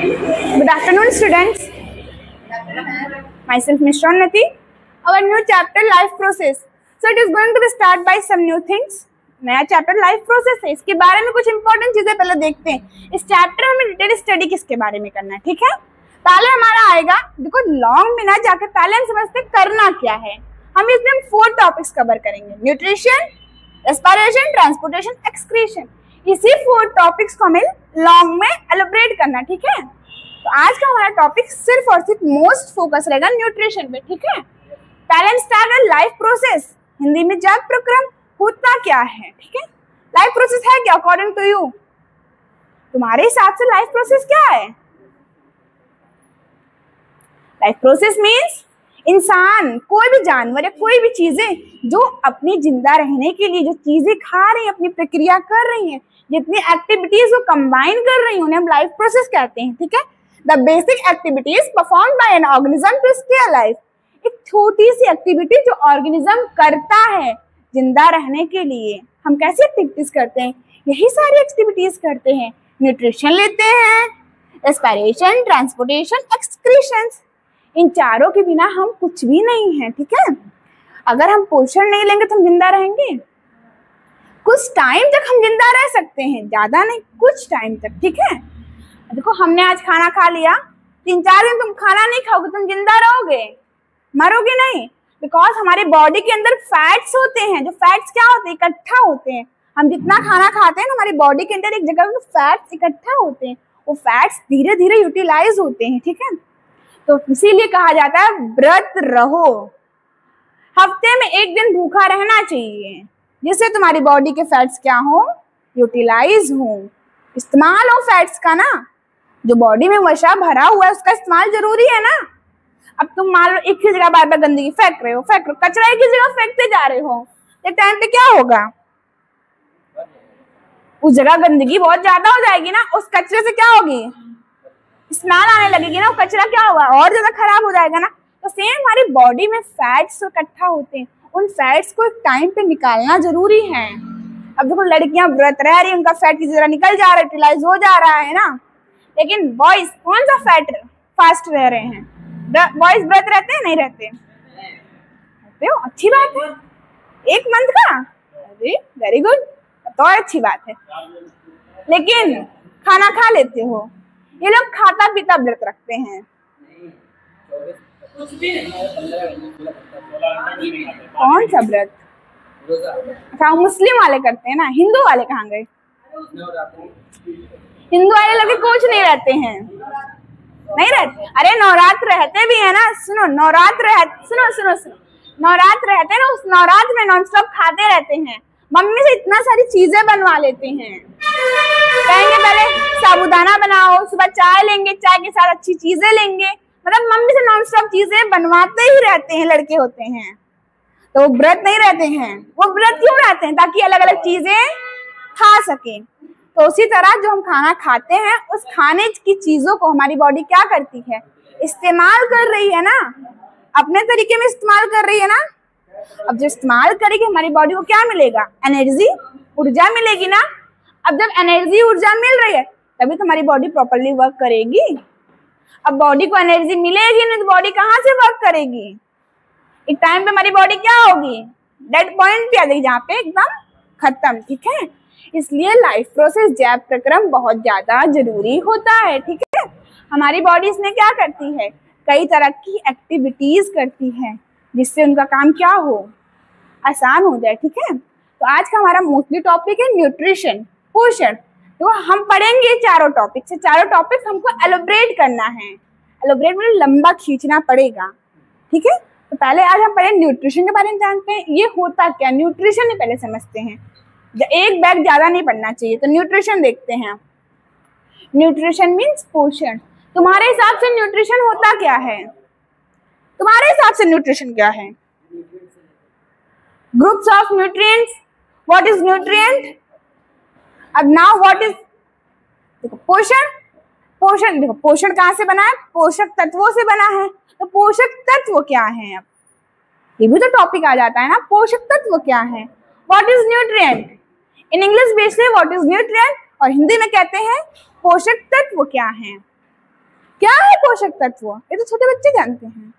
Good afternoon, students. Myself, Ms. Shonati. Our new chapter, life process. So it is going to be start by some new things. नया chapter life process है, इसके बारे में कुछ important चीजें पहले देखते हैं। इस चैप्टर में डिटेल स्टडी किसके बारे में करना है, ठीक है। पहले हमारा आएगा, देखो लॉन्ग में ना जाकर पहले हम समझते हैं करना क्या है। हम इसमें 4 टॉपिक्स कवर करेंगे, न्यूट्रिशन, रेस्पिरेशन, ट्रांसपोर्टेशन, एक्सक्रीशन। इसी 4 टॉपिक्स को हमें लॉन्ग में एलोबरेट करना, ठीक है। तो आज का हमारा टॉपिक सिर्फ और सिर्फ मोस्ट फोकस रहेगा न्यूट्रिशन पे, ठीक है। पहले हम स्टार्ट है लाइफ प्रोसेस, हिंदी में जब प्रक्रम होता क्या है, ठीक है। लाइफ प्रोसेस है क्या अकॉर्डिंग टू यू, तुम्हारे हिसाब से लाइफ प्रोसेस क्या है? लाइफ प्रोसेस मीन्स इंसान, कोई भी जानवर या कोई भी चीजें जो अपनी जिंदा रहने के लिए जो चीजें खा रही हैं, अपनी प्रक्रिया कर रही हैं, जितनी एक्टिविटीज वो कंबाइन कर रही हैं, उन्हें हम लाइफ प्रोसेस कहते हैं, ठीक है। The basic activities performed by an organism to stay alive, एक छोटी सी एक्टिविटी जो ऑर्गेनिज्म करता है जिंदा रहने के लिए। हम कैसी एक्टिविटीज करते हैं? यही सारी एक्टिविटीज करते हैं। न्यूट्रिशन लेते हैं, रेस्पिरेशन, ट्रांसपोर्टेशन, एक्सक्रीशन। इन चारों के बिना हम कुछ भी नहीं है, ठीक है। अगर हम पोषण नहीं लेंगे तो हम जिंदा रहेंगे? कुछ टाइम तक हम जिंदा रह सकते हैं, ज्यादा नहीं, कुछ टाइम तक, ठीक है। देखो हमने आज खाना खा लिया, 3-4 दिन तुम खाना नहीं खाओगे, तुम जिंदा रहोगे, मरोगे नहीं। बिकॉज हमारे बॉडी के अंदर फैट्स होते हैं, जो फैट्स क्या होते हैं, इकट्ठा होते हैं। हम जितना खाना खाते हैं ना, हमारी बॉडी के अंदर एक जगह पे फैट्स इकट्ठा होते हैं, वो फैट्स धीरे धीरे यूटिलाइज होते हैं, ठीक है। तो इसीलिए कहा जाता है व्रत रहो, हफ्ते में 1 दिन भूखा रहना चाहिए, जिससे तुम्हारी बॉडी के फैट्स क्या हो, यूटिलाइज हो, इस्तेमाल हो फैट्स का ना। जो बॉडी में वसा भरा हुआ है उसका इस्तेमाल जरूरी है ना। अब तुम मान लो एक ही जगह बार बार गंदगी फेंक रहे हो, कचरा एक ही जगह फेंकते जा रहे हो, एक टाइम पे क्या होगा, उस जगह गंदगी बहुत ज्यादा हो जाएगी ना, उस कचरे से क्या होगी, स्मेल आने लगेगी ना, वो कचरा क्या होगा, और ज्यादा खराब हो जाएगा ना। तो सेम हमारी बॉडी में फैट्स इकट्ठा होते हैं, उन फैट्स को एक टाइम पे निकालना जरूरी है। अब देखो लड़कियां व्रत रह रही है, उनका फैट किसी तरह निकल जा रहा है, यूटिलाइज हो जा रहा है ना। लेकिन बॉयज कौन सा फैट फास्ट रह रहे हैं? बॉयज व्रत रहते हैं, नहीं रहते? रहते हो, अच्छी बात है। 1 मंथ का, अरे वेरी गुड, तो अच्छी बात है। लेकिन खाना खा लेते हो, ये लोग खाता पीता व्रत रखते हैं। कौन सा व्रत? अच्छा मुस्लिम वाले करते हैं ना, हिंदू वाले कहाँ गए? हिंदू वाले लोग कुछ नहीं रहते हैं, नहीं रहते। अरे नवरात्र रहते भी है ना, सुनो नवरात्र नवरात्र रहते हैं ना, उस नवरात्र में नॉन स्टॉप खाते रहते हैं, मम्मी से इतना सारी चीजें बनवा लेते हैं। कहेंगे पहले साबूदाना बनाओ, सुबह चाय लेंगे, चाय के साथ अच्छी चीजें लेंगे, मतलब मम्मी से नॉन स्टॉप चीजें बनवाते ही रहते हैं, लड़के होते हैं। तो वो व्रत नहीं रहते हैं, वो व्रत क्यों रहते हैं? ताकि अलग अलग चीजें खा सके। तो उसी तरह जो हम खाना खाते हैं, उस खाने की चीजों को हमारी बॉडी क्या करती है, इस्तेमाल कर रही है ना, अपने तरीके में इस्तेमाल कर रही है ना। अब जो इस्तेमाल करेगी हमारी बॉडी को क्या मिलेगा, एनर्जी, ऊर्जा मिलेगी ना। अब जब एनर्जी ऊर्जा मिल रही है तभी तो हमारी बॉडी प्रॉपर्ली वर्क करेगी। अब बॉडी को एनर्जी मिलेगी नहीं तो बॉडी कहाँ से वर्क करेगी? एक टाइम पे हमारी बॉडी क्या होगी, डेड पॉइंट पे आ गई, जहाँ पे एकदम खत्म, ठीक है। इसलिए लाइफ प्रोसेस जैव प्रक्रम बहुत ज्यादा जरूरी होता है, ठीक है। हमारी बॉडी इसमें क्या करती है, कई तरह की एक्टिविटीज करती है, जिससे उनका काम क्या हो, आसान हो जाए, ठीक है। तो आज का हमारा मोस्टली टॉपिक है न्यूट्रिशन, पोषण। तो हम पढ़ेंगे चारों टॉपिक से, चारों टॉपिक हमको एलोबरेट करना है। एलोबरेट मतलब लंबा खींचना पड़ेगा, ठीक है। तो पहले आज हम पढ़े न्यूट्रिशन के बारे में जानते हैं, ये होता क्या, न्यूट्रिशन ही पहले समझते हैं। एक बैग ज्यादा नहीं पढ़ना चाहिए, तो न्यूट्रिशन देखते हैं। न्यूट्रिशन मीन्स पोषण। तुम्हारे हिसाब से न्यूट्रिशन होता क्या है? तुम्हारे हिसाब से न्यूट्रिशन क्या है? Groups of nutrients. What is nutrient? अब नाउ व्हाट इज, देखो पोषण, पोषण देखो पोषण कहाँ से बना है, पोषक तत्वों से बना है। तो पोषक तत्व क्या है, अब ये भी तो टॉपिक आ जाता है ना, पोषक तत्व क्या है। What is nutrient? In English basically what is nutrient, और हिंदी में कहते हैं पोषक तत्व क्या है। क्या है पोषक तत्व? ये तो छोटे बच्चे जानते हैं।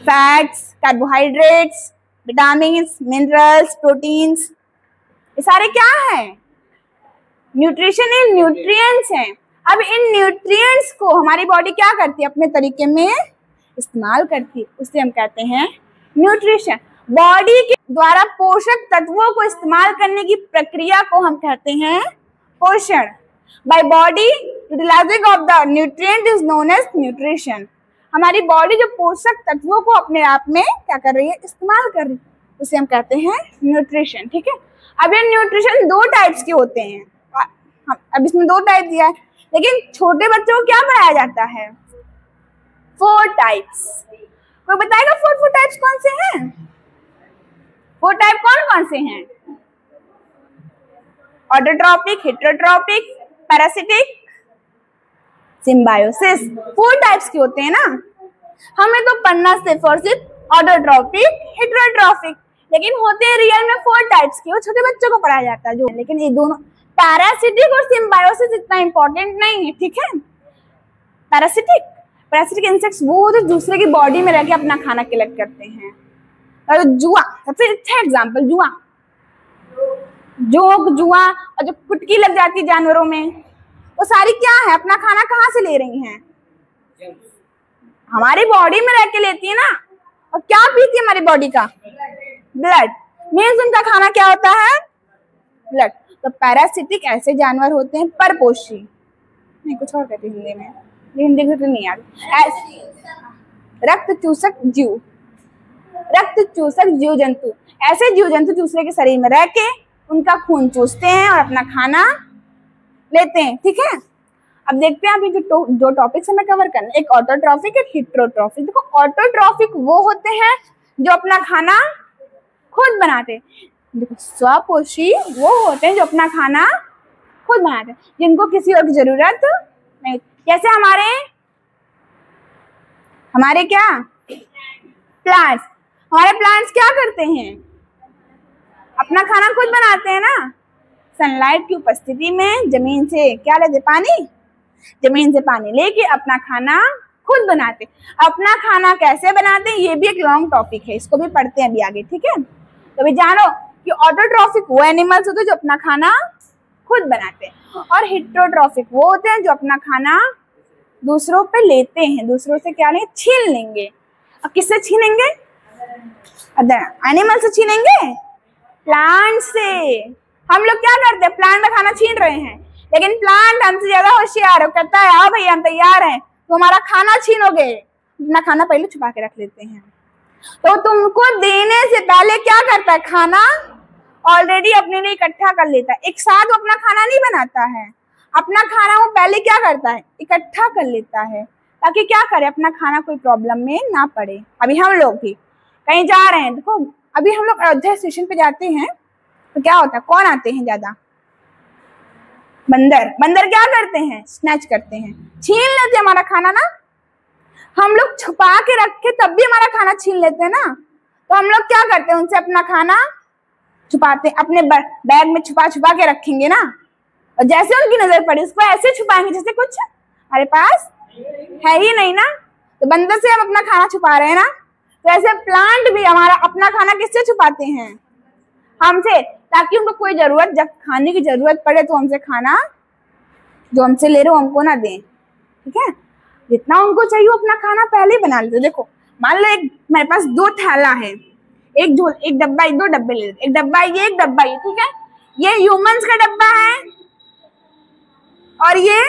Fats, carbohydrates, vitamins, minerals, proteins, ये सारे क्या है? न्यूट्रिशन इन न्यूट्रिएंट्स हैं। अब इन न्यूट्रिएंट्स को हमारी बॉडी क्या करती है? अपने तरीके में इस्तेमाल करती है, उसे हम कहते हैं न्यूट्रिशन। बॉडी के द्वारा पोषक तत्वों को इस्तेमाल करने की प्रक्रिया को हम कहते हैं पोषण। By body utilizing of the nutrient is known as nutrition. हमारी बॉडी जो पोषक तत्वों को अपने आप में क्या कर रही है? इस्तेमाल कर रही है, उसे हम कहते हैं न्यूट्रिशन। ठीक है, अब ये न्यूट्रिशन दो टाइप्स के होते हैं। अब इसमें दो टाइप दिया है, लेकिन छोटे बच्चों को क्या पढ़ाया जाता है? 4 टाइप्स। कोई बताएगा 4 टाइप्स कौन से हैं? 4 टाइप कौन कौन से हैं? Autotrophic, heterotrophic, parasitic, symbiosis. 4 types के होते हैं ना। हमें तो पढ़ना सिर्फ और सिर्फ ऑटोट्रॉपिक, हेटेरोट्रॉपिक, लेकिन होते हैं रियल में 4 टाइप्स के। वो छोटे बच्चों को पढ़ाया जाता है जो, लेकिन ये दोनों पैरासिटिक और सिम्बायोसिस इतना इंपॉर्टेंट नहीं है। ठीक है, पैरासिटिक इंसेक्ट्स वो जो दूसरे की बॉडी में रह के अपना खाना कलेक्ट करते हैं। और जुआ सबसे अच्छा एग्जाम्पल, जुआ और जो कुटकी लग जाती है जानवरों में, वो सारी क्या है? अपना खाना कहाँ से ले रही हैं? हमारी बॉडी में रह के लेती है ना। और क्या पीती है हमारी बॉडी का? ब्लड। मीन्स उनका खाना क्या होता है? ब्लड। तो पैरासिटिक ऐसे जानवर होते हैं परपोषी, नहीं कुछ और कहते हैं हिंदी में, हिंदी में तो नहीं याद। रक्त चूसक जीव जंतु, ऐसे जीव जंतु दूसरे के शरीर में रह के उनका खून चूसते हैं और अपना खाना लेते हैं। ठीक है, अब देखते हैं अभी जो टॉपिक्स हमें कवर करना है। एक ऑटोट्रॉफिक, एक हेटेरोट्रॉफिक। देखो ऑटोट्रॉफिक वो होते हैं जो अपना खाना खुद बनाते हैं। देखो स्वपोषी वो होते हैं जो अपना खाना खुद बनाते हैं, जिनको किसी और की जरूरत नहीं। जैसे हमारे क्या प्लांट्स, हमारे प्लांट्स क्या करते हैं? अपना खाना खुद बनाते हैं ना। सनलाइट की उपस्थिति में जमीन से क्या लेते? पानी। जमीन से पानी लेके अपना खाना खुद बनाते। अपना खाना कैसे बनाते हैं ये भी एक लॉन्ग टॉपिक है, इसको भी पढ़ते हैं अभी आगे। ठीक है, तो अभी जानो कि ऑटोट्रॉफिक वो एनिमल्स होते हैं जो अपना खाना खुद बनाते हैं, और हेटेरोट्रॉफिक वो होते हैं जो अपना खाना दूसरों पे लेते हैं। दूसरों से क्या लेंगे? छीन लेंगे। अब किससे छीनेंगे? अदर एनिमल से छीनेंगे, प्लांट से। हम लोग क्या करते हैं? प्लांट में खाना छीन रहे हैं, लेकिन प्लांट हमसे ज्यादा होशियार है, कहता है हाँ भैया हम तैयार हैं, तो हमारा खाना छीनोगे। अपना खाना पहले छुपा के रख लेते हैं। तो तुमको देने से पहले क्या करता है? खाना ऑलरेडी अपने लिए इकट्ठा कर लेता है। एक साथ वो अपना खाना नहीं बनाता है, अपना खाना वो पहले क्या करता है? इकट्ठा कर लेता है, ताकि क्या करे? अपना खाना कोई प्रॉब्लम में ना पड़े। अभी हम लोग भी कहीं जा रहे हैं, देखो अभी हम लोग अयोध्या स्टेशन पे जाते हैं तो क्या होता है? कौन आते हैं ज्यादा? बंदर क्या करते हैं? स्नैच करते हैं, छीन लेते हैं हमारा खाना ना। हम लोग छुपा के रखे तब भी हमारा खाना छीन लेते हैं ना। तो हम लोग क्या करते हैं? उनसे अपना खाना छुपाते, अपने बैग में छुपा के रखेंगे ना, और जैसे उनकी नजर पड़ी उसको ऐसे छुपाएंगे जैसे कुछ हमारे पास है ही नहीं ना। तो बंदर से हम अपना खाना छुपा रहे हैं ना, तो ऐसे प्लांट भी हमारा अपना खाना किससे छुपाते हैं? हमसे, ताकि उनको कोई जरूरत, जब खाने की जरूरत पड़े तो हमसे खाना जो हमसे ले रहे हो हमको ना दें। ठीक है, जितना उनको चाहिए अपना खाना पहले ही बना लेते। देखो मान लो एक मेरे पास 2 थैला है, एक डब्बा, 2 डब्बे ले लेते, एक डब्बा ये, एक डब्बा ये। ठीक है, ये ह्यूमंस का डब्बा है और ये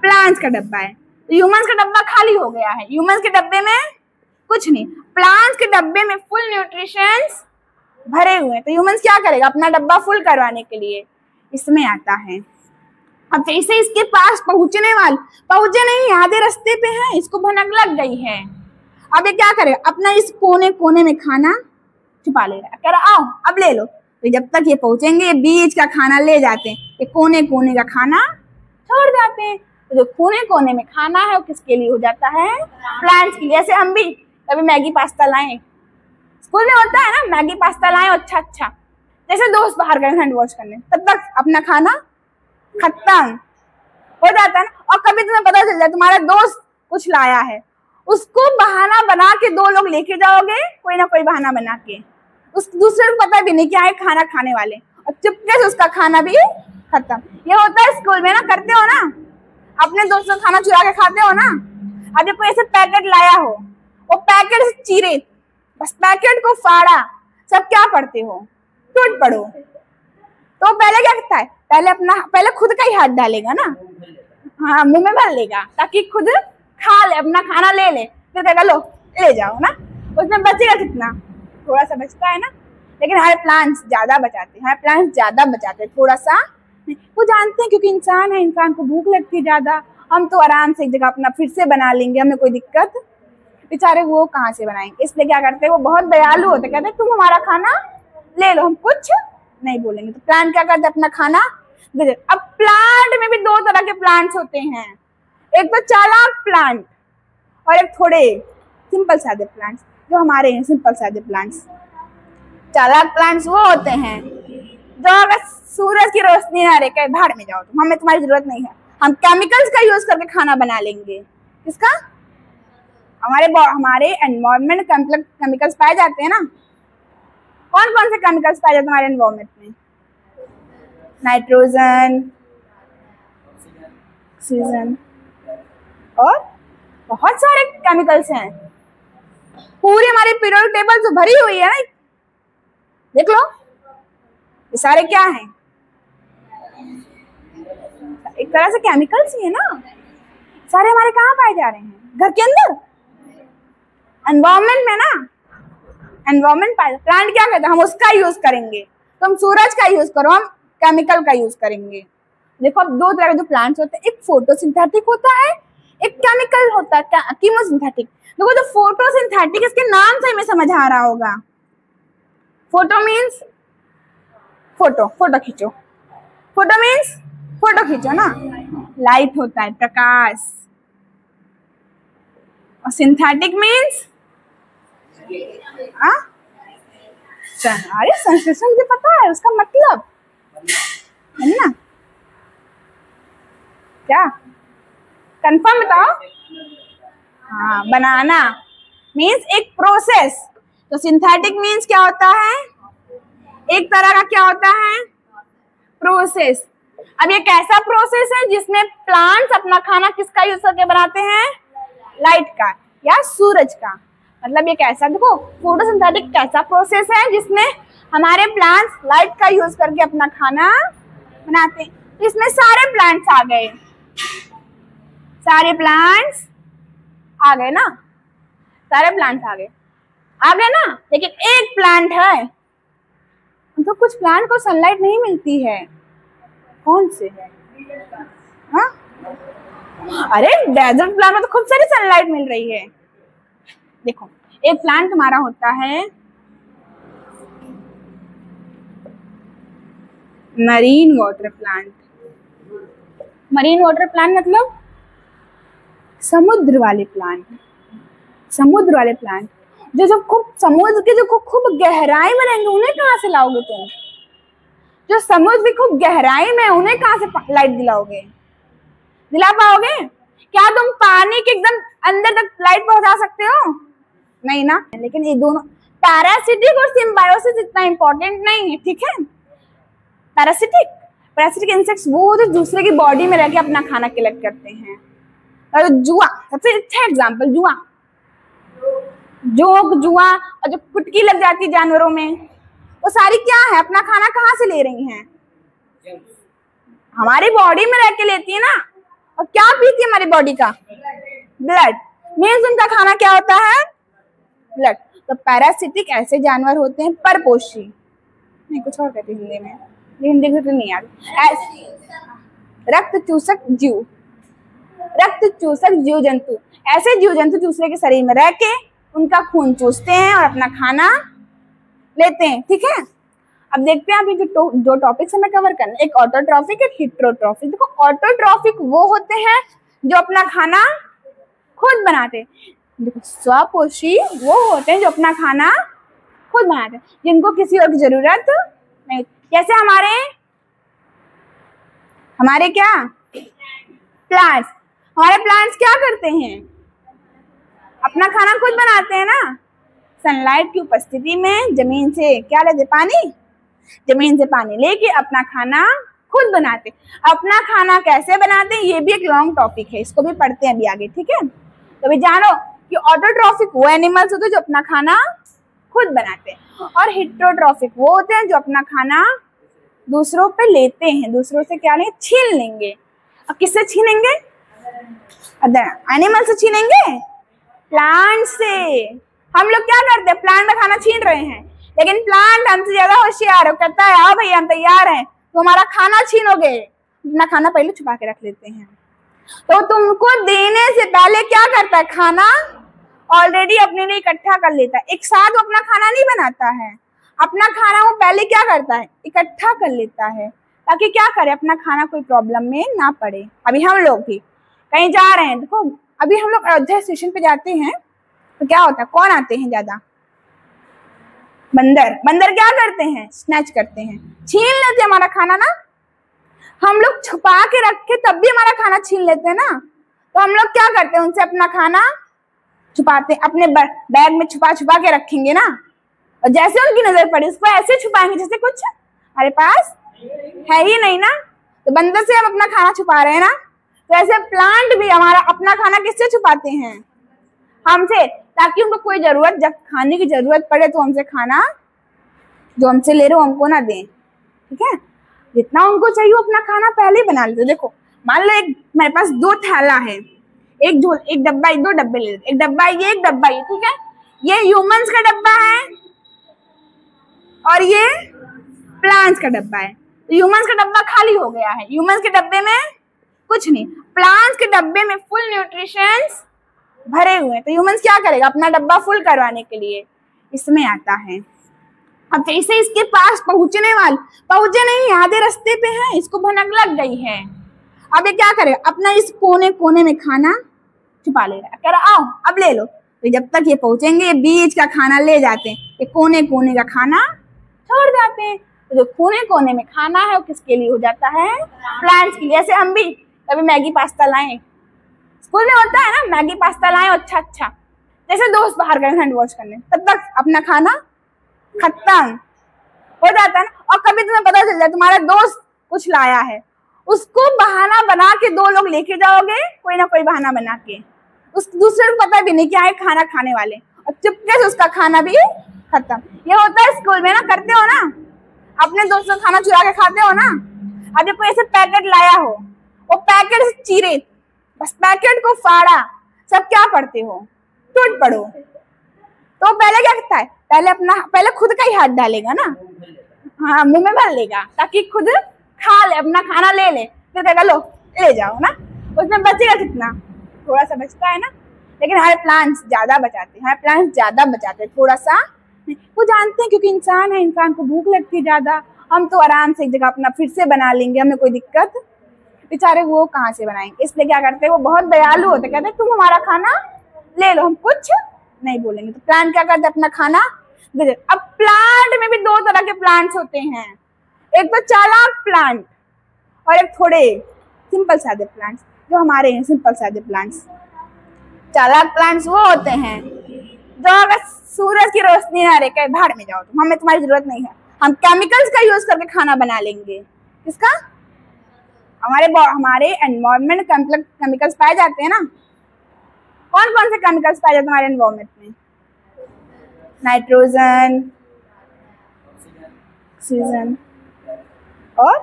प्लांट्स का डब्बा है। तो ह्यूमंस का डब्बा खाली हो गया है, ह्यूमंस के डब्बे में कुछ नहीं, प्लांट्स के डब्बे में फुल न्यूट्रिशंस भरे हुए हैं। तो ह्यूमंस क्या करेगा? अपना डब्बा फुल करवाने के लिए इसमें आता है। अब जैसे इसके पास पहुंचे नहीं, आधे रास्ते पे है, इसको भनक लग गई है। अब ये क्या करेगा? अपना इस कोने में खाना छुपा ले रहा है, कह रहा आओ अब ले लो। तो जब तक ये पहुंचेंगे, ये बीच का खाना ले जाते हैं, ये कोने का खाना छोड़ जाते हैं। तो जो कोने में खाना है वो किसके लिए हो जाता है? प्लांट्स के लिए। जैसे हम भी कभी मैगी पास्ता लाएं, स्कूल में होता है ना, मैगी पास्ता लाएं अच्छा, जैसे दोस्त बाहर गए हैंड वॉश करने, तब तक अपना खाना खत्म। हो जाता है ना। और कभी तुम्हें पता चल जाए तुम्हारा दोस्त कुछ लाया है, उसको बहाना बना के 2 लोग लेके जाओगे, कोई ना कोई बहाना बना के, उस दूसरे को पता भी नहीं क्या है खाना खाने वाले, और चुपके से उसका खाना भी खत्म। ये होता है स्कूल में ना, करते हो ना, अपने दोस्तों का खाना चुरा के खाते हो ना। अब कोई ऐसे पैकेट लाया हो, वो पैकेट से चीरे, बस पैकेट को फाड़ा, सब क्या पढ़ते हो, टूट पड़ो। तो पहले क्या करता है, पहले खुद का ही हाथ डालेगा ना, हाँ मुंह में भर लेगा ताकि खुद खा ले, अपना खाना ले ले, फिर कहेगा लो ले जाओ ना। उसमें बचेगा कितना, थोड़ा सा बचता है ना। लेकिन हमारे प्लांट्स ज्यादा बचाते हैं, थोड़ा सा वो जानते हैं क्योंकि इंसान है, इंसान को भूख लगती है ज्यादा। हम तो आराम से एक जगह अपना फिर से बना लेंगे, हमें कोई दिक्कत, बेचारे वो कहाँ से बनाएंगे। इसलिए क्या करते हैं, वो बहुत दयालु होते, कहते हैं तुम हमारा खाना ले लो, हम कुछ नहीं बोलेंगे। तो प्लांट क्या करते हैं, अपना खाना दे दे। अब प्लांट में भी 2 तरह के प्लांट्स होते हैं, एक तो चालाक प्लांट और एक थोड़े सिंपल सादे प्लांट्स। जो हमारे हैं सिंपल सादे प्लांट्स, चालाक प्लांट्स वो होते हैं जो अगर सूरज की रोशनी ना रहे, बाहर में जाओ तुम, हमें तुम्हारी जरूरत नहीं है, हम केमिकल्स का यूज करके खाना बना लेंगे। किसका, हमारे एनवायरमेंट केमिकल्स पाए जाते हैं ना। कौन कौन से केमिकल्स पाए जाते हैं हमारे एनवायरमेंट में, नाइट्रोजन, ऑक्सीजन और बहुत सारे केमिकल्स हैं। पूरी हमारी पीरियोडिक टेबल तो भरी हुई है ना, देख लो ये सारे क्या हैं, एक तरह से केमिकल्स ही है ना। सारे हमारे कहाँ पाए जा रहे हैं, घर के अंदर, एनवायरमेंट में ना। एनवायरमेंट पाए, प्लांट क्या कहते हैं, हम उसका यूज करेंगे, तुम सूरज का यूज करो, हम केमिकल का यूज करेंगे। देखो अब 2 तरह के जो प्लांट्स होते हैं, एक फोटोसिंथेटिक होता है, एक केमिकल होता है कीमोसिंथेटिक। देखो जो फोटोसिंथेटिक, इसके नाम से हमें समझ आ रहा होगा, फोटो मीन्स फोटो खींचो, फोटो मीन्स फोटो खींचो ना, लाइट होता है, प्रकाश। और सिंथेटिक मीन्स, अरे संस्कृत से मुझे पता है उसका मतलब है ना, क्या कंफर्म बताओ। हाँ, बनाना मीन्स एक प्रोसेस। तो सिंथेटिक मीन्स क्या होता है, एक तरह का क्या होता है, प्रोसेस। अब ये कैसा प्रोसेस है जिसमें प्लांट्स अपना खाना किसका यूज करके बनाते हैं, लाइट का या सूरज का। मतलब ये कैसा, देखो फोटोसिंथेटिक कैसा प्रोसेस है जिसमें हमारे प्लांट्स लाइट का यूज करके अपना खाना बनाते हैं। तो इसमें सारे प्लांट्स आ गए, सारे प्लांट्स आ गए ना, सारे प्लांट्स आ गए ना। लेकिन एक प्लांट है, तो कुछ प्लांट को सनलाइट नहीं मिलती है, कौन से, हाँ अरे डेजर्ट प्लांट में तो खूब सारी सनलाइट मिल रही है। देखो एक प्लांट हमारा होता है marine water plant. Marine water plant मतलब समुद्र वाले प्लांट, समुद्र वाले प्लांट जो खूब समुद्र के जो खूब गहराई में रहेंगे, उन्हें कहाँ से लाओगे तुम, जो समुद्र की खूब गहराई में, उन्हें कहाँ से लाइट दिलाओगे, दिला पाओगे क्या तुम पानी के एकदम अंदर तक लाइट पहुंचा सकते हो, नहीं ना। लेकिन ये दोनों पैरासिटिक और सिम्बायोसिस इतना इंपॉर्टेंट नहीं है, ठीक है। पैरासिटिक इंसेक्ट्स वो जो दूसरे की बॉडी में रह के अपना खाना कलेक्ट करते हैं। और जुआ सबसे अच्छा एग्जाम्पल, जुआ और जो फुटकी लग जाती है जानवरों में, वो सारी क्या है, अपना खाना कहाँ से ले रही हैं, हमारी बॉडी में रह के लेती है ना। और क्या पीती है हमारी बॉडी का, ब्लड। मीन्स उनका खाना क्या होता है, ब्लड। तो पैरासिटिक ऐसे जानवर होते हैं, परपोषी, नहीं कुछ और कहते हैं हिंदी में, हिंदी में तो नहीं याद, रक्त चूसक जीव जंतु। ऐसे जीव जंतु दूसरे के शरीर में रह के उनका खून चूसते हैं और अपना खाना लेते हैं, ठीक है। अब देखते हैं अभी जो टॉपिक्स हमें कवर करना, एक ऑटोट्रॉफिक, एक हिट्रोट्रॉफिक। देखो ऑटोट्रॉफिक वो होते हैं जो अपना खाना खुद बनाते हैं। देखो स्वपोषी वो होते हैं जो अपना खाना खुद बनाते हैं, जिनको किसी और की जरूरत नहीं। जैसे हमारे क्या प्लांट्स, हमारे प्लांट्स क्या करते हैं? अपना खाना खुद बनाते हैं ना। सनलाइट की उपस्थिति में जमीन से क्या लेते? पानी। जमीन से पानी लेके अपना खाना खुद बनाते। अपना खाना कैसे बनाते हैं ये भी एक लॉन्ग टॉपिक है, इसको भी पढ़ते हैं अभी आगे, ठीक है। तो अभी जानो कि ऑटोट्रॉफिक वो एनिमल्स होते हैं जो अपना खाना खुद बनाते हैं, और हिट्रोट्रॉफिक वो होते हैं जो अपना खाना दूसरों पे लेते हैं, दूसरों से क्या लेंगे? छीन लेंगे। अब किससे छीनेंगे? अदर एनिमल से छीनेंगे? प्लांट से। हम लोग क्या करते हैं? प्लांट में खाना छीन रहे हैं, लेकिन प्लांट हमसे ज्यादा होशियार है, कहता है आओ भैया हम तैयार हैं, तो हमारा खाना छीनोगे, अपना खाना पहले छुपा के रख लेते हैं। तो तुमको देने से पहले क्या करता है? खाना ऑलरेडी अपने लिए इकट्ठा कर लेता है। एक साथ वो अपना खाना नहीं बनाता है, अपना खाना वो पहले क्या करता है? इकट्ठा कर लेता है, ताकि क्या करे? अपना खाना कोई प्रॉब्लम में ना पड़े। अभी हम लोग भी कहीं जा रहे हैं, देखो अभी हम लोग अयोध्या स्टेशन पे जाते हैं तो क्या होता है? कौन आते हैं ज्यादा? बंदर। बंदर क्या करते हैं? स्नैच करते हैं, छीन लेते हैं हमारा खाना ना। हम लोग छुपा के रख के तब भी हमारा खाना छीन लेते हैं ना। तो हम लोग क्या करते हैं? उनसे अपना खाना छुपाते, अपने बैग में छुपा छुपा के रखेंगे ना, और जैसे उनकी नजर पड़ी उसको ऐसे छुपाएंगे जैसे कुछ हमारे पास है ही नहीं ना। तो बंदर से हम अपना खाना छुपा रहे हैं ना, तो ऐसे प्लांट भी हमारा अपना खाना किससे छुपाते हैं? हमसे, ताकि उनको कोई जरूरत, जब खाने की जरूरत पड़े तो हमसे खाना जो हमसे ले रहे हो हमको ना दें, ठीक है। जितना उनको चाहिए अपना खाना पहले ही बना लेते। देखो मान लो एक मेरे पास 2 थैला है, एक झोल, एक डब्बा, 2 डब्बे ले लेते, एक डब्बा ये, एक डब्बा ये, ठीक है। ये ह्यूमंस का डब्बा है और ये प्लांट्स का डब्बा है। तो ह्यूमंस का डब्बा खाली हो गया है, ह्यूमंस के डब्बे में कुछ नहीं, प्लांट्स के डब्बे में फुल न्यूट्रिशंस भरे हुए हैं। तो ह्यूमंस क्या करेगा? अपना डब्बा फुल करवाने के लिए इसमें आता है। अब जैसे इसके पास पहुंचे नहीं, आधे रास्ते पे है, इसको भनक लग गई है। अब ये क्या करेगा? अपना इस कोने कोने में खाना छुपा ले रहा है, कह रहा आओ अब ले लो। तो जब तक ये पहुंचेंगे, ये बीच का खाना ले जाते हैं, ये कोने कोने का खाना छोड़ जाते हैं। तो जो कोने कोने में खाना है वो किसके लिए हो जाता है? प्लांट्स के लिए। जैसे हम भी कभी मैगी पास्ता लाएं, स्कूल में होता है ना, मैगी पास्ता लाएं अच्छा, जैसे दोस्त बाहर गए हैंड वॉश करने, तब तक अपना खाना खत्म हो जाता है ना। और कभी तुम्हें पता चल जाए तुम्हारा दोस्त कुछ लाया है, उसको बहाना बना के 2 लोग लेके जाओगे, कोई ना कोई बहाना बना के, उस दूसरे को पता भी नहीं क्या है खाना खाने वाले, और चुपके से उसका खाना भी खत्म। ये होता है स्कूल में ना, करते हो ना, अपने दोस्तों का खाना चुरा के खाते हो ना। अब कोई ऐसे पैकेट लाया हो, वो पैकेट से चीरे, बस पैकेट को फाड़ा, सब क्या पढ़ते हो? टूट पड़ो। तो पहले क्या करता है? पहले खुद का ही हाथ डालेगा ना, हाँ मुंह में भर लेगा, ताकि खुद खा ले, अपना खाना ले ले, फिर कहेगा लो ले जाओ ना। उसमें बचेगा कितना? थोड़ा सा बचता है ना। लेकिन हमारे प्लांट्स ज्यादा बचाते हैं, थोड़ा सा वो जानते हैं, क्योंकि इंसान है, इंसान को भूख लगती है ज्यादा। हम तो आराम से एक जगह अपना फिर से बना लेंगे, हमें कोई दिक्कत, बेचारे वो कहाँ से बनाएंगे। इसलिए क्या करते हैं? वो बहुत दयालु होते, कहते हैं तुम हमारा खाना ले लो, हम कुछ नहीं बोलेंगे। तो प्लांट क्या करते हैं? अपना खाना दे देते। अब प्लांट में भी 2 तरह के प्लांट्स होते हैं, एक तो चालाक प्लांट और एक थोड़े सिंपल सादे प्लांट्स। जो हमारे हैं सिंपल सादे प्लांट्स, चालाक प्लांट्स वो होते हैं जो अगर सूरज की रोशनी ना रहे, कहीं भाड़ में जाओ तुम, हमें तुम्हारी जरूरत नहीं है, हम केमिकल्स का यूज करके खाना बना लेंगे। किसका? हमारे एनवायरमेंट केमिकल्स पाए जाते हैं ना। कौन कौन से केमिकल्स पाए जाते हैं हमारे एनवायरमेंट में? नाइट्रोजन, ऑक्सीजन और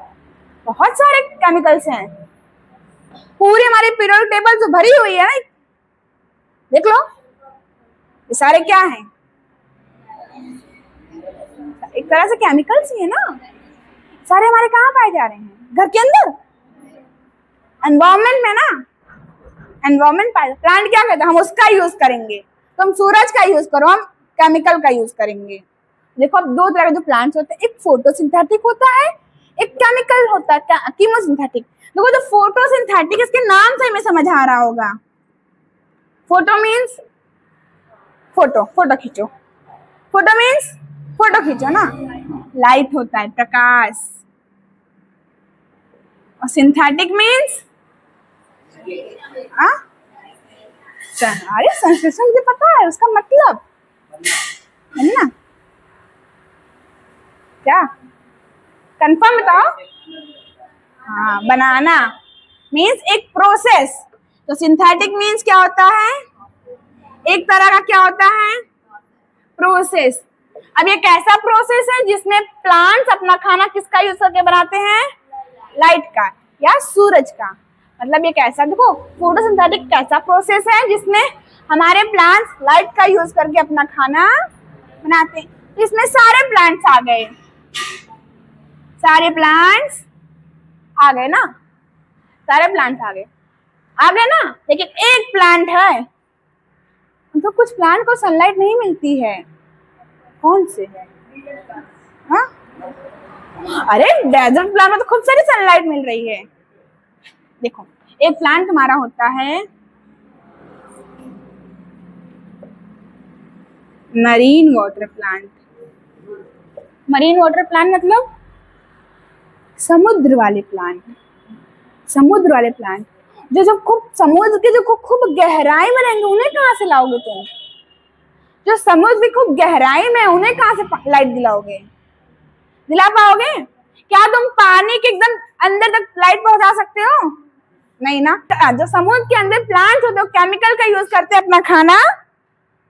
बहुत सारे केमिकल्स हैं। पूरी हमारी पीरियोडिक टेबल जो भरी हुई है ना, देख लो, ये सारे क्या हैं? एक तरह से केमिकल्स ही है ना। सारे हमारे कहाँ पाए जा रहे हैं? घर के अंदर, एनवायरमेंट में ना। एनवायरमेंट पाए, प्लांट क्या कहता है? हम उसका यूज करेंगे, तुम सूरज का यूज करो, हम केमिकल का यूज करेंगे। देखो अब 2 तरह के जो प्लांट्स होते हैं, एक फोटोसिंथेटिक होता है, एक केमिकल होता है कीमोसिंथेटिक। देखो जो फोटोसिंथेटिक, इसके नाम से हमें समझ आ रहा होगा, फोटो मीन्स फोटो खींचो, फोटो मीन्स फोटो खींचो ना, लाइट होता है, प्रकाश। और सिंथेटिक मीन्स हाँ, अरे संस्कृत में मुझे पता है उसका मतलब है ना, क्या कंफर्म बताओ? हाँ, बनाना मीन्स एक प्रोसेस। तो सिंथेटिक मीन्स क्या होता है? एक तरह का क्या होता है? प्रोसेस। अब ये कैसा प्रोसेस है जिसमें प्लांट्स अपना खाना किसका यूज करके बनाते हैं? लाइट का या सूरज का। मतलब ये कैसा, देखो फोटोसिंथेटिक कैसा प्रोसेस है जिसमें हमारे प्लांट्स लाइट का यूज करके अपना खाना बनाते हैं। तो इसमें सारे प्लांट्स आ गए, सारे प्लांट्स आ गए ना, सारे प्लांट्स आ गए ना। लेकिन एक प्लांट है तो कुछ प्लांट को सनलाइट नहीं मिलती है। कौन से? हाँ, अरे डेजर्ट प्लांट में तो खूब सारी सनलाइट मिल रही है। देखो एक प्लांट हमारा होता है marine water plant. Marine water plant मतलब समुद्र वाले प्लांट। समुद्र वाले प्लांट जो खूब समुद्र के जो खूब गहराई में रहेंगे, उन्हें कहाँ से लाओगे तुम? जो समुद्र की खूब गहराई में, उन्हें कहाँ से लाइट दिलाओगे? दिला पाओगे? क्या तुम पानी के एकदम अंदर तक लाइट पहुंचा सकते हो? नहीं ना। जो समुद्र के अंदर प्लांट होते हैं केमिकल का यूज करते हैं अपना खाना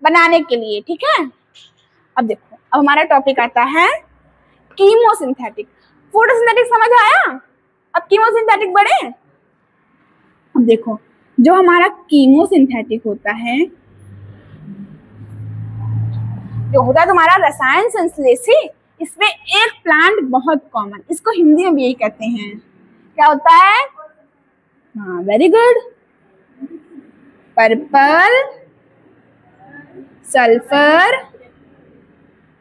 बनाने के लिए, ठीक है। अब देखो, अब हमारा टॉपिक आता है कीमोसिंथेटिक। फोटोसिंथेटिक समझ आया, अब कीमोसिंथेटिक बढ़े। अब देखो जो हमारा कीमोसिंथेटिक होता है, जो होता है तुम्हारा रसायन संश्लेषी, इसमें एक प्लांट बहुत कॉमन, इसको हिंदी में भी यही कहते हैं, क्या होता है? हाँ, very good, purple sulphur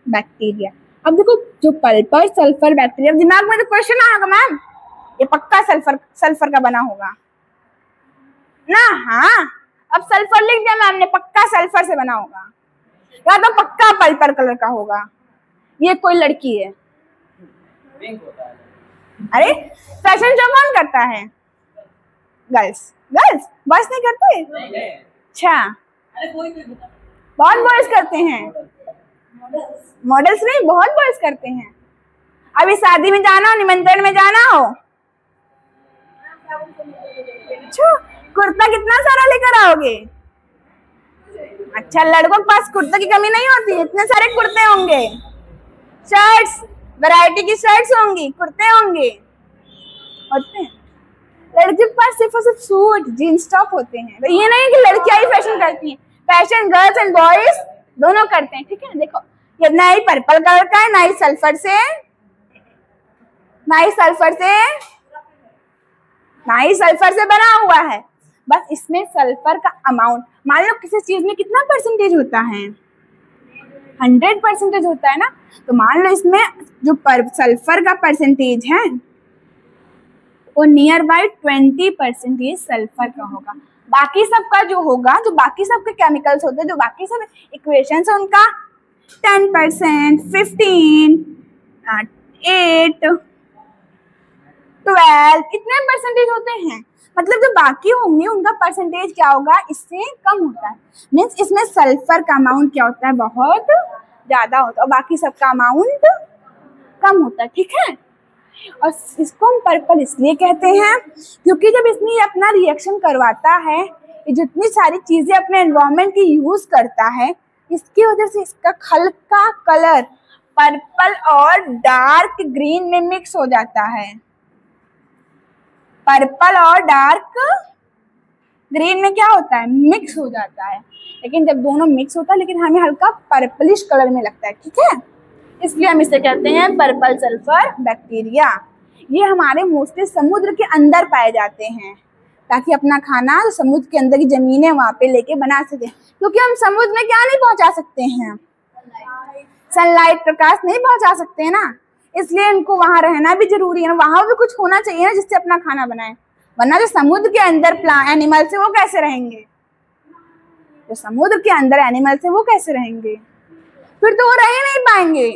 bacteria. अब देखो जो पर्पल सल्फर बैक्टीरिया, दिमाग में तो क्वेश्चन आएगा मैम, ये पक्का सल्फर का बना होगा ना। हाँ, अब सल्फर लिख दिया मैम ने, पक्का सल्फर से बना होगा, या तो पक्का पर्पल कलर का होगा। ये कोई लड़की है, अरे फैशन शो कौन करता है? गर्ल्स। गर्ल्स, बॉयज नहीं करते? अच्छा, बहुत बॉयज करते हैं। मॉडल्स नहीं, बहुत बॉयज करते हैं। अभी शादी में जाना हो, निमंत्रण में जाना हो, अच्छा कुर्ता कितना सारा लेकर आओगे? अच्छा, लड़कों के पास कुर्ते की कमी नहीं होती, इतने सारे कुर्ते होंगे, शर्ट्स, वैरायटी की शर्ट्स होंगी, कुर्ते होंगे, होते हैं। लड़कियों के पास सिर्फ और सिर्फ सूट जीन्स टॉप होते हैं। तो ये नहीं कि लड़कियां ही फैशन करती हैं, फैशन गर्ल्स एंड बॉयज दोनों करते हैं, ठीक है। देखो ये ना ही पर्पल कलर का है, ना ही सल्फर से, ना ही सल्फर से बना हुआ है। बस इसमें सल्फर का अमाउंट, मान लो किसी चीज में कितना परसेंटेज होता है? 100% होता है ना। तो मान लो इसमें जो सल्फर का परसेंटेज है वो नियर बाय 20% सल्फर का होगा। बाकी सबका जो होगा, जो बाकी सबके केमिकल्स होते हैं, जो बाकी सब इक्वेशंस है उनका 10%, 15, 8, 12 इतने परसेंटेज होते हैं। मतलब जो बाकी होंगे उनका परसेंटेज क्या होगा? इससे कम होता है। मीन्स इसमें सल्फर का अमाउंट क्या होता है? बहुत ज्यादा होता है, और बाकी सबका अमाउंट कम होता है, ठीक है। और इसको हम पर्पल इसलिए कहते हैं क्योंकि जब इसमें ये अपना रिएक्शन करवाता है, ये जितनी सारी चीजें अपने एनवायरनमेंट की यूज करता है, इसकी वजह से इसका हल्का कलर पर्पल और डार्क ग्रीन में मिक्स हो जाता है। पर्पल और डार्क ग्रीन में क्या होता है? मिक्स हो जाता है। लेकिन जब दोनों मिक्स होता है, लेकिन हमें हल्का पर्पलिश कलर में लगता है, ठीक है। इसलिए हम इसे कहते हैं पर्पल सल्फर बैक्टीरिया। ये हमारे मोस्टली समुद्र के अंदर पाए जाते हैं, ताकि अपना खाना समुद्र के अंदर की जमीनें वहां पे लेके बना सके। क्योंकि हम समुद्र में क्या नहीं पहुंचा सकते हैं? सनलाइट, प्रकाश नहीं पहुंचा सकते हैं ना, इसलिए इनको वहां रहना भी जरूरी है। वहां भी कुछ होना चाहिए ना जिससे अपना खाना बनाए, वरना जो समुद्र के अंदर एनिमल्स है वो कैसे रहेंगे? जो समुद्र के अंदर एनिमल्स है वो कैसे रहेंगे? फिर तो वो रह ही नहीं पाएंगे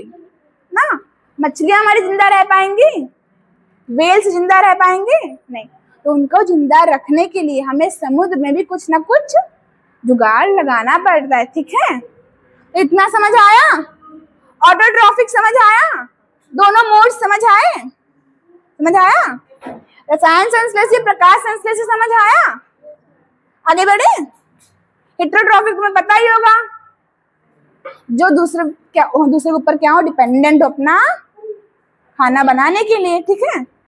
ना। मछलियां हमारी जिंदा रह पाएंगी? वेल्स जिंदा रह पाएंगे? नहीं। तो उनको जिंदा रखने के लिए हमें समुद्र में भी कुछ ना कुछ जुगाड़ लगाना पड़ता है, ठीक है। इतना समझ आया? ऑटोट्रॉफिक समझ आया? दोनों मोड समझ आए? समझ आया? रसायन संश्लेषी, प्रकाश संश्लेषी समझ आया? आगे बढ़े। हेटेरोट्रॉफिक तुम्हें पता ही होगा, जो दूसरे के ऊपर क्या हो, डिपेंडेंट हो अपना खाना बनाने के लिए, ठीक है।